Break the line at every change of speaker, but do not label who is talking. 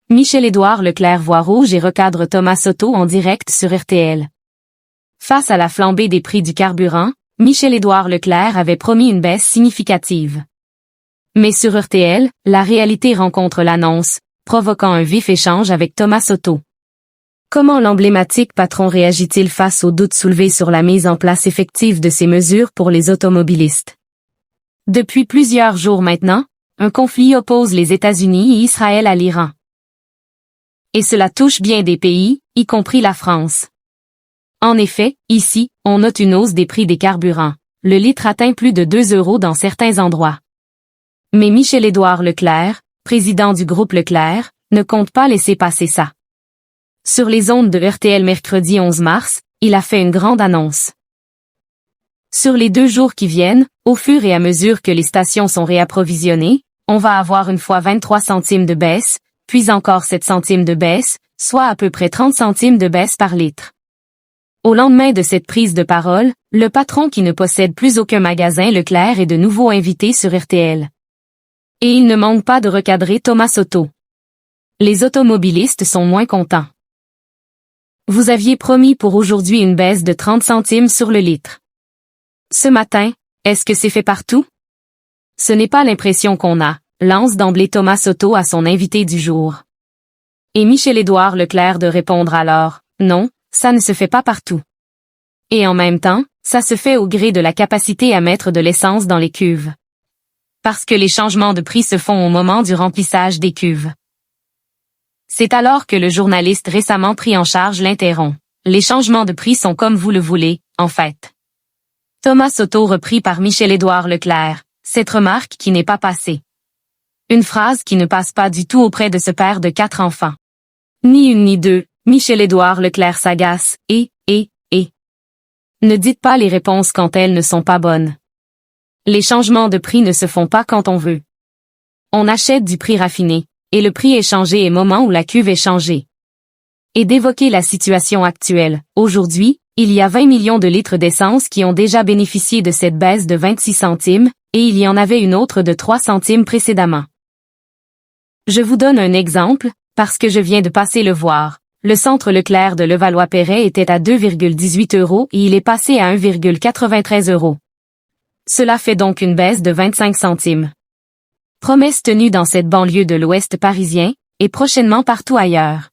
Michel-Édouard Leclerc voit rouge et recadre Thomas Soto en direct sur RTL. Face à la flambée des prix du carburant, Michel-Édouard Leclerc avait promis une baisse significative. Mais sur RTL, la réalité rencontre l'annonce, provoquant un vif échange avec Thomas Soto. Comment l'emblématique patron réagit-il face aux doutes soulevés sur la mise en place effective de ces mesures pour les automobilistes? Depuis plusieurs jours maintenant, un conflit oppose les États-Unis et Israël à l'Iran. Et cela touche bien des pays, y compris la France. En effet, ici, on note une hausse des prix des carburants. Le litre atteint plus de 2 € dans certains endroits. Mais Michel-Édouard Leclerc, président du groupe Leclerc, ne compte pas laisser passer ça. Sur les ondes de RTL mercredi 11 mars, il a fait une grande annonce. Sur les 2 jours qui viennent, au fur et à mesure que les stations sont réapprovisionnées, on va avoir une fois 23 centimes de baisse, puis encore 7 centimes de baisse, soit à peu près 30 centimes de baisse par litre. Au lendemain de cette prise de parole, le patron qui ne possède plus aucun magasin Leclerc est de nouveau invité sur RTL. Et il ne manque pas de recadrer Thomas Soto. Les automobilistes sont moins contents. Vous aviez promis pour aujourd'hui une baisse de 30 centimes sur le litre. Ce matin, est-ce que c'est fait partout? Ce n'est pas l'impression qu'on a, lance d'emblée Thomas Soto à son invité du jour. Et Michel-Édouard Leclerc de répondre alors, non, ça ne se fait pas partout. Et en même temps, ça se fait au gré de la capacité à mettre de l'essence dans les cuves. Parce que les changements de prix se font au moment du remplissage des cuves. C'est alors que le journaliste récemment pris en charge l'interrompt. Les changements de prix sont comme vous le voulez, en fait. Thomas Soto repris par Michel-Édouard Leclerc, cette remarque qui n'est pas passée. Une phrase qui ne passe pas du tout auprès de ce père de 4 enfants. Ni une ni deux, Michel-Édouard Leclerc s'agace, et. Ne dites pas les réponses quand elles ne sont pas bonnes. Les changements de prix ne se font pas quand on veut. On achète du prix raffiné, et le prix est changé au moment où la cuve est changée. Et d'évoquer la situation actuelle, aujourd'hui, il y a 20 millions de litres d'essence qui ont déjà bénéficié de cette baisse de 26 centimes, et il y en avait une autre de 3 centimes précédemment. Je vous donne un exemple, parce que je viens de passer le voir. Le centre Leclerc de Levallois-Perret était à 2,18 € et il est passé à 1,93 €. Cela fait donc une baisse de 25 centimes. Promesse tenue dans cette banlieue de l'Ouest parisien, et prochainement partout ailleurs.